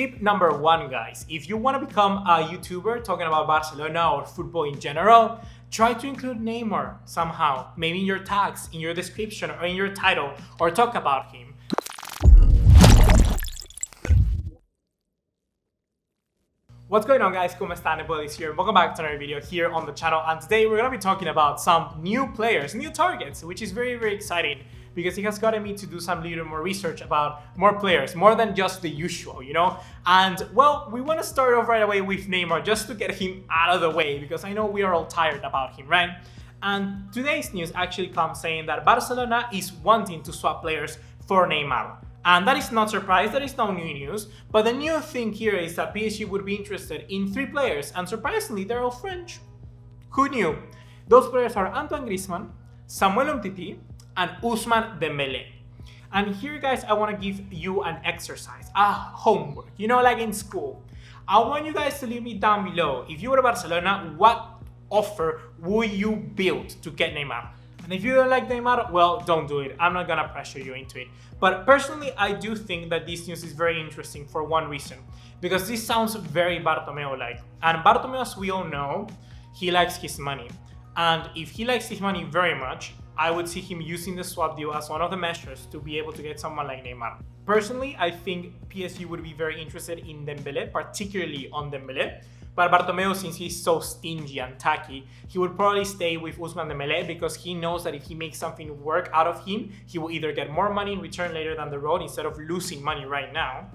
Tip number one, guys, if you want to become a YouTuber talking about Barcelona or football in general, try to include Neymar somehow, maybe in your tags, in your description, or in your title, or talk about him. What's going on, guys? ¿Cómo están? BugaLuis here. Welcome back to another video here on the channel, and today we're going to be talking about some new players, new targets, which is very, very exciting because it has gotten me to do some little more research about more players, more than just the usual, you know? And, well, we want to start off right away with Neymar just to get him out of the way because I know we are all tired about him, right? And today's news actually comes saying that Barcelona is wanting to swap players for Neymar. And that is not surprise, that is no new news, but the new thing here is that PSG would be interested in 3 players, and surprisingly, they're all French. Who knew? Those players are Antoine Griezmann, Samuel Umtiti, and Ousmane Dembele. And here, guys, I want to give you an exercise, a homework, you know, like in school. I want you guys to leave me down below. If you were to Barcelona, what offer would you build to get Neymar? And if you don't like Neymar, well, don't do it. I'm not gonna pressure you into it. But personally, I do think that this news is very interesting for one reason. Because this sounds very Bartomeu-like. And Bartomeu, as we all know, he likes his money. And if he likes his money very much, I would see him using the swap deal as one of the measures to be able to get someone like Neymar. Personally, I think PSG would be very interested in Dembele, particularly on Dembele. But Bartomeu, since he's so stingy and tacky, he would probably stay with Ousmane Dembele because he knows that if he makes something work out of him, he will either get more money in return later down the road instead of losing money right now,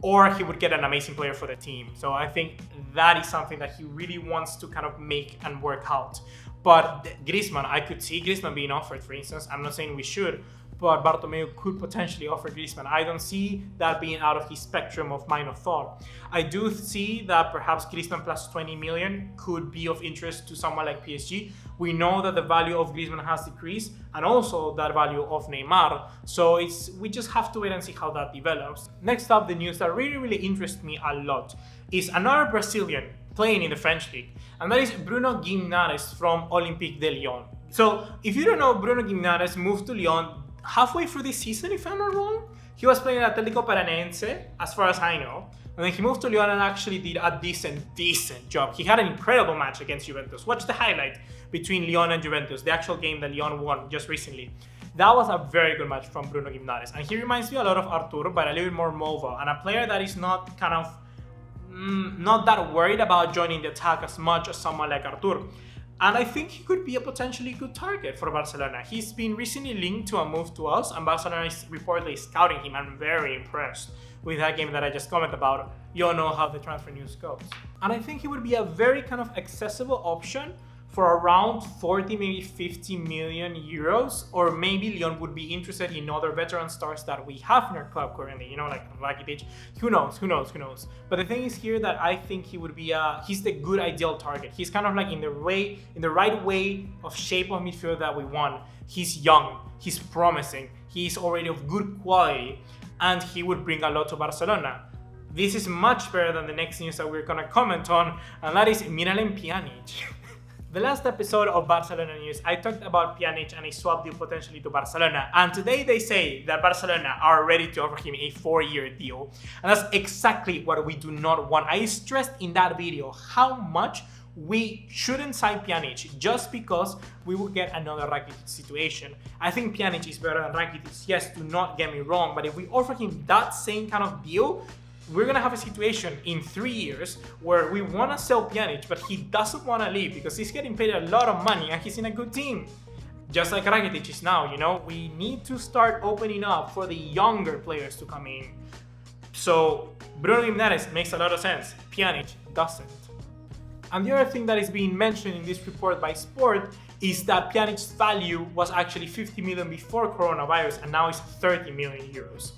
or he would get an amazing player for the team. So I think that is something that he really wants to kind of make and work out. But Griezmann, I could see Griezmann being offered, for instance. I'm not saying we should, but Bartomeu could potentially offer Griezmann. I don't see that being out of his spectrum of mind of thought. I do see that perhaps Griezmann plus 20 million could be of interest to someone like PSG. We know that the value of Griezmann has decreased and also that value of Neymar. So we just have to wait and see how that develops. Next up, the news that really interests me a lot is another Brazilian playing in the French league, and that is Bruno Guimaraes from Olympique de Lyon. So if you don't know, Bruno Guimaraes moved to Lyon halfway through this season, if I'm not wrong. He was playing at Atlético Paranaense, as far as I know, and then he moved to Lyon and actually did a decent job. He had an incredible match against Juventus. Watch the highlight between Lyon and Juventus, the actual game that Lyon won just recently. That was a very good match from Bruno Guimaraes, and he reminds me a lot of Artur, but a little bit more mobile, and a player that is not kind of not that worried about joining the attack as much as someone like Artur. And I think he could be a potentially good target for Barcelona. He's been recently linked to a move to us, and Barcelona is reportedly scouting him. I'm very impressed with that game that I just commented about. You all know how the transfer news goes. And I think he would be a very kind of accessible option for around 40, maybe 50 million euros, or maybe Lyon would be interested in other veteran stars that we have in our club currently, you know, like Rakitic. Who knows? But the thing is here that I think he would be he's the good ideal target. He's kind of like in the right way of shape of midfield that we want. He's young, he's promising, he's already of good quality, and he would bring a lot to Barcelona. This is much better than the next news that we're gonna comment on, and that is Miralem Pjanic. The last episode of Barcelona News, I talked about Pjanic and a swap deal potentially to Barcelona, and today they say that Barcelona are ready to offer him a 4-year deal, and that's exactly what we do not want. I stressed in that video how much we shouldn't sign Pjanic just because we will get another Rakitic situation. I think Pjanic is better than Rakitic, yes, do not get me wrong, but if we offer him that same kind of deal, we're gonna have a situation in 3 years where we wanna sell Pjanic, but he doesn't wanna leave because he's getting paid a lot of money and he's in a good team. Just like Rakitic is now, you know, we need to start opening up for the younger players to come in. So Bruno Guimaraes makes a lot of sense, Pjanic doesn't. And the other thing that is being mentioned in this report by Sport is that Pjanic's value was actually 50 million before coronavirus and now it's 30 million euros.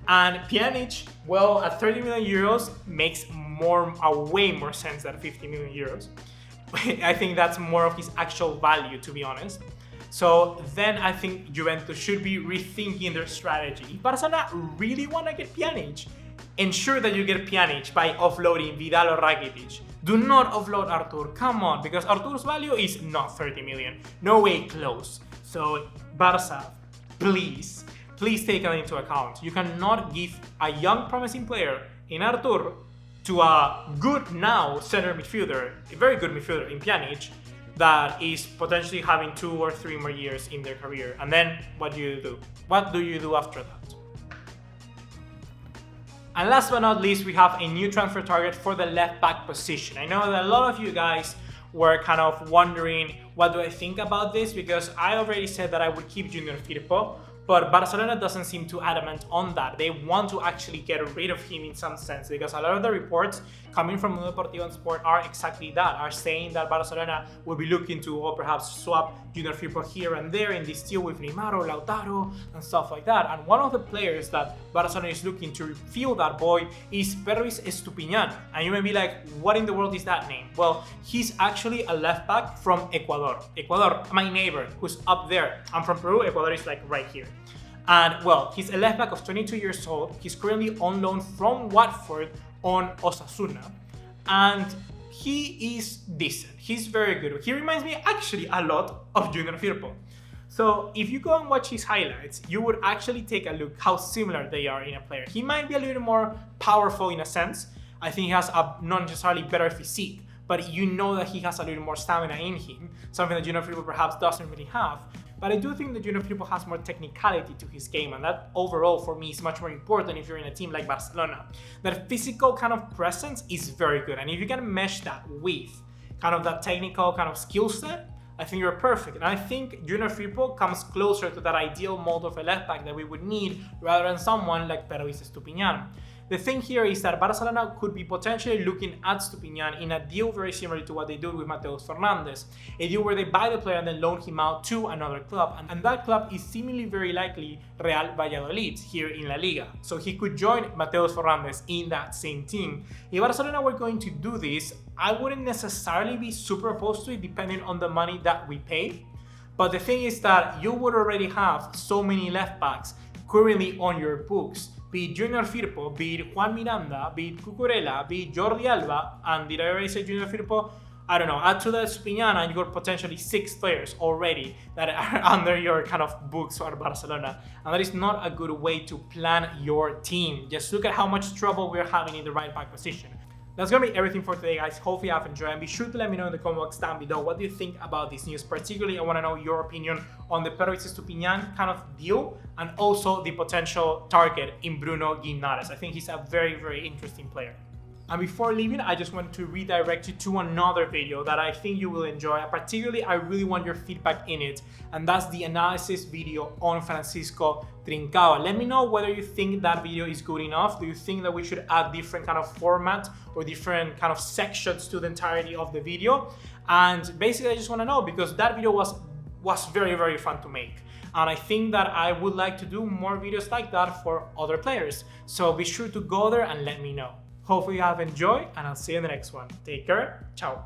And Pjanic, well, at 30 million euros makes way more sense than 50 million euros. I think that's more of his actual value, to be honest. So then I think Juventus should be rethinking their strategy. If Barcelona really want to get Pjanic, ensure that you get Pjanic by offloading Vidal or Rakitic. Do not offload Artur, come on, because Artur's value is not 30 million. No way close. So Barca, please take that into account. You cannot give a young promising player in Artur to a good now center midfielder, a very good midfielder in Pjanic, that is potentially having 2 or 3 more years in their career. And then what do you do? What do you do after that? And last but not least, we have a new transfer target for the left back position. I know that a lot of you guys were kind of wondering, what do I think about this? Because I already said that I would keep Junior Firpo, but Barcelona doesn't seem too adamant on that. They want to actually get rid of him in some sense, because a lot of the reports coming from Mundo Deportivo and Sport are exactly that, are saying that Barcelona will be looking to, or perhaps swap Junior Firpo here and there in this deal with Neymar or Lautaro and stuff like that. And one of the players that Barcelona is looking to refill that void is Pervis Estupiñan. And you may be like, what in the world is that name? Well, he's actually a left back from Ecuador. Ecuador, my neighbor, who's up there. I'm from Peru, Ecuador is like right here. And well, he's a left back of 22 years old. He's currently on loan from Watford on Osasuna, and he is decent. He's very good. He reminds me actually a lot of Junior Firpo. So if you go and watch his highlights, you would actually take a look how similar they are in a player. He might be a little more powerful in a sense. I think he has a not necessarily better physique, but you know that he has a little more stamina in him, something that Junior Firpo perhaps doesn't really have. But I do think that Junior Firpo has more technicality to his game, and that overall for me is much more important if you're in a team like Barcelona. That physical kind of presence is very good, and if you can mesh that with kind of that technical kind of skill set, I think you're perfect. And I think Junior Firpo comes closer to that ideal mold of a left back that we would need rather than someone like Pervis Estupiñan. The thing here is that Barcelona could be potentially looking at Estupiñan in a deal very similar to what they do with Mateus Fernandes, a deal where they buy the player and then loan him out to another club, and that club is seemingly very likely Real Valladolid here in La Liga. So he could join Mateus Fernandes in that same team. If Barcelona were going to do this, I wouldn't necessarily be super opposed to it depending on the money that we pay. But the thing is that you would already have so many left backs currently on your books. Be it Junior Firpo, be it Juan Miranda, be it Cucurella, be it Jordi Alba, and did I already say Junior Firpo? I don't know, add to that Estupiñan and you got potentially 6 players already that are under your kind of books for Barcelona. And that is not a good way to plan your team. Just look at how much trouble we're having in the right back position. That's gonna be everything for today, guys. Hopefully you have enjoyed, and be sure to let me know in the comment box down below what do you think about this news. Particularly, I want to know your opinion on the Pervis Estupiñan kind of deal, and also the potential target in Bruno Guimaraes. I think he's a very, very interesting player. And before leaving, I just want to redirect you to another video that I think you will enjoy. Particularly, I really want your feedback in it, and that's the analysis video on Francisco Trincao. Let me know whether you think that video is good enough. Do you think that we should add different kind of format or different kind of sections to the entirety of the video? And basically, I just want to know, because that video was very, very fun to make. And I think that I would like to do more videos like that for other players. So be sure to go there and let me know. Hopefully you have enjoyed, and I'll see you in the next one. Take care. Ciao.